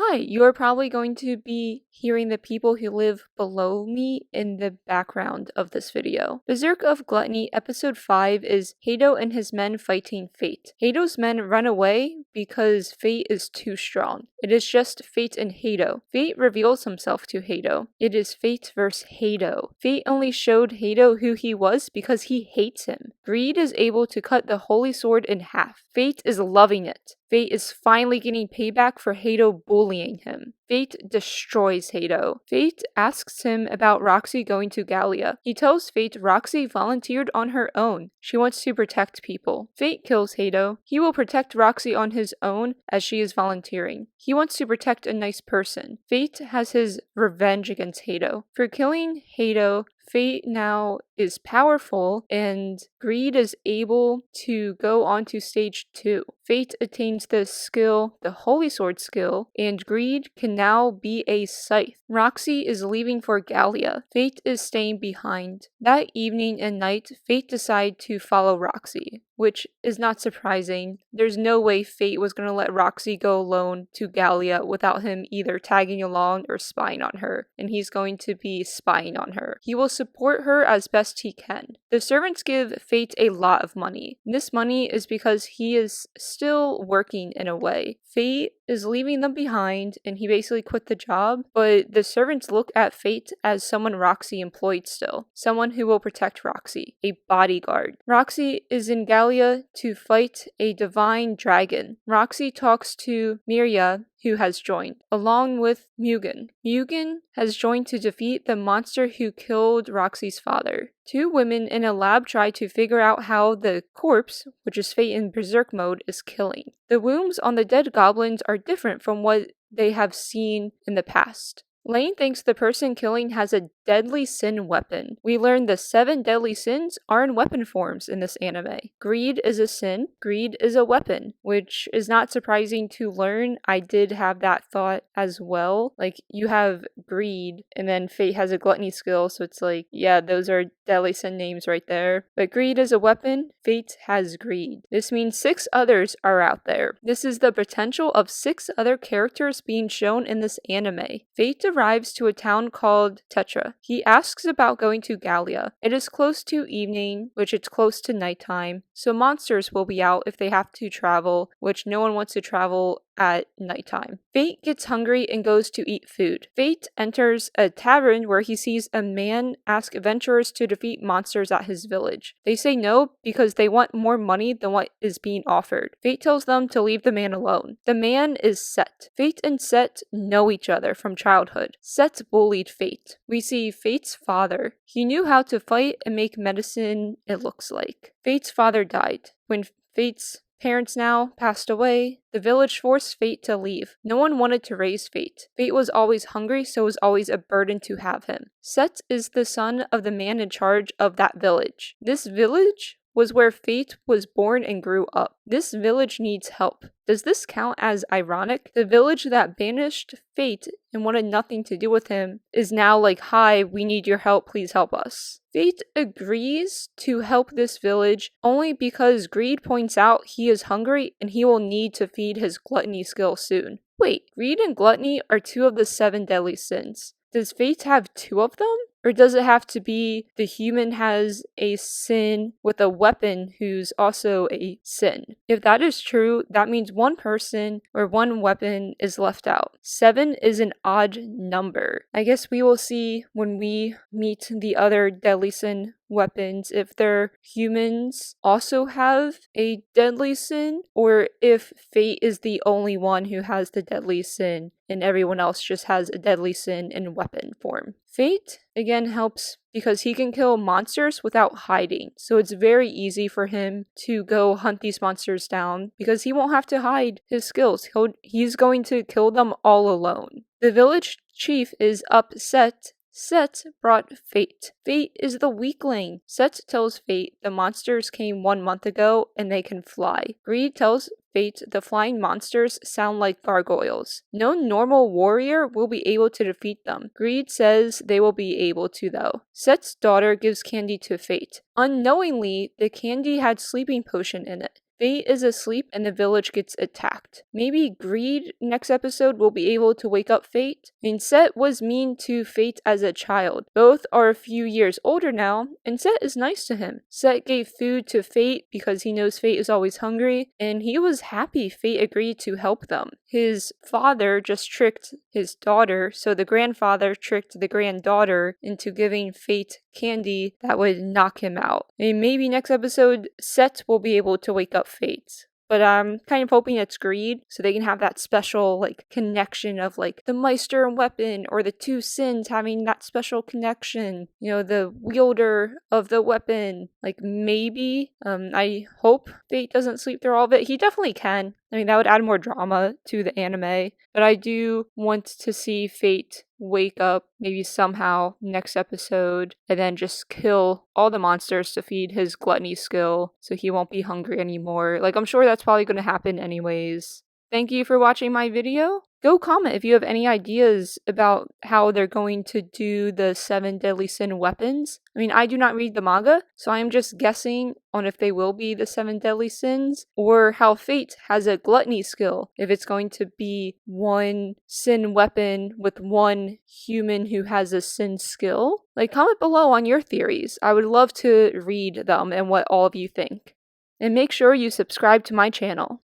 Hi, you are probably going to be hearing the people who live below me in the background of this video. Berserk of Gluttony episode 5 is Hado and his men fighting Fate. Hado's men run away because Fate is too strong. It is just Fate and Hado. Fate reveals himself to Hado. It is Fate versus Hado. Fate only showed Hado who he was because he hates him. Greed is able to cut the holy sword in half. Fate is loving it. Fate is finally getting payback for Hado bullying him. Fate destroys Hado. Fate asks him about Roxy going to Gallia. He tells Fate Roxy volunteered on her own. She wants to protect people. Fate kills Hado. He will protect Roxy on his own as she is volunteering. He wants to protect a nice person. Fate has his revenge against Hado. For killing Hado, Fate now is powerful, and Greed is able to go on to stage 2. Fate attains the skill, the Holy Sword skill, and Greed can now be a scythe. Roxy is leaving for Gallia. Fate is staying behind. That evening and night, Fate decide to follow Roxy, which is not surprising. There's no way Fate was going to let Roxy go alone to Gallia without him either tagging along or spying on her, and he's going to be spying on her. He will support her as best he can. The servants give Fate a lot of money. This money is because he is still working in a way. Fate is leaving them behind, and he basically quit the job, but the servants look at Fate as someone Roxy employed still. Someone who will protect Roxy. A bodyguard. Roxy is in Gallia to fight a divine dragon. Roxy talks to Miria, who has joined, along with Mugen. Mugen has joined to defeat the monster who killed Roxy's father. Two women in a lab try to figure out how the corpse, which is Fate in Berserk mode, is killing. The wounds on the dead goblins are different from what they have seen in the past. Lane thinks the person killing has a deadly sin weapon. We learn the 7 deadly sins are in weapon forms in this anime. Greed is a sin, greed is a weapon, which is not surprising to learn. I did have that thought as well. Like, you have greed, and then Fate has a gluttony skill, so it's like, yeah, those are deadly sin names right there. But greed is a weapon, Fate has greed. This means 6 others are out there. This is the potential of 6 other characters being shown in this anime. Fate arrives to a town called Tetra. He asks about going to Gallia. It is close to evening, which it's close to nighttime, so monsters will be out if they have to travel, which no one wants to travel at nighttime. Fate gets hungry and goes to eat food. Fate enters a tavern where he sees a man ask adventurers to defeat monsters at his village. They say no because they want more money than what is being offered. Fate tells them to leave the man alone. The man is Set. Fate and Set know each other from childhood. Set bullied Fate. We see Fate's father. He knew how to fight and make medicine, it looks like. Fate's father died. When Fate's parents now passed away, the village forced Fate to leave. No one wanted to raise Fate. Fate was always hungry, so it was always a burden to have him. Set is the son of the man in charge of that village. This village was where Fate was born and grew up. This village needs help. Does this count as ironic? The village that banished Fate and wanted nothing to do with him is now like, hi, we need your help, please help us. Fate agrees to help this village only because Greed points out he is hungry and he will need to feed his gluttony skill soon. Wait, greed and gluttony are 2 of the 7 deadly sins. Does Fate have 2 of them? Or does it have to be the human has a sin with a weapon who's also a sin? If that is true, that means 1 person or 1 weapon is left out. 7 is an odd number. I guess we will see when we meet the other deadly sin weapons if their humans also have a deadly sin, or if Fate is the only one who has the deadly sin and everyone else just has a deadly sin in weapon form. Fate again helps because he can kill monsters without hiding, so it's very easy for him to go hunt these monsters down because he won't have to hide his skills. He's going to kill them all alone. The village chief is upset. Set brought Fate. Fate is the weakling. Set tells Fate the monsters came 1 month ago and they can fly. Greed tells Fate the flying monsters sound like gargoyles. No normal warrior will be able to defeat them. Greed says they will be able to though. Set's daughter gives candy to Fate. Unknowingly, the candy had sleeping potion in it. Fate is asleep and the village gets attacked. Maybe Greed next episode will be able to wake up Fate. I mean, Set was mean to Fate as a child. Both are a few years older now, and Set is nice to him. Set gave food to Fate because he knows Fate is always hungry, and he was happy Fate agreed to help them. His father just tricked his daughter, so the grandfather tricked the granddaughter into giving Fate candy that would knock him out. And maybe next episode, Set will be able to wake up Fate. But I'm kind of hoping it's Greed, so they can have that special, connection of, the Meister and weapon, or the two sins having that special connection. You know, the wielder of the weapon. Maybe. I hope Fate doesn't sleep through all of it. He definitely can. I mean, that would add more drama to the anime. But I do want to see Fate wake up maybe somehow next episode and then just kill all the monsters to feed his gluttony skill so he won't be hungry anymore. I'm sure that's probably going to happen anyways. Thank you for watching my video. Go comment if you have any ideas about how they're going to do the 7 Deadly Sin weapons. I mean, I do not read the manga, so I am just guessing on if they will be the 7 Deadly Sins, or how Fate has a gluttony skill, if it's going to be one sin weapon with one human who has a sin skill. Comment below on your theories. I would love to read them and what all of you think. And make sure you subscribe to my channel.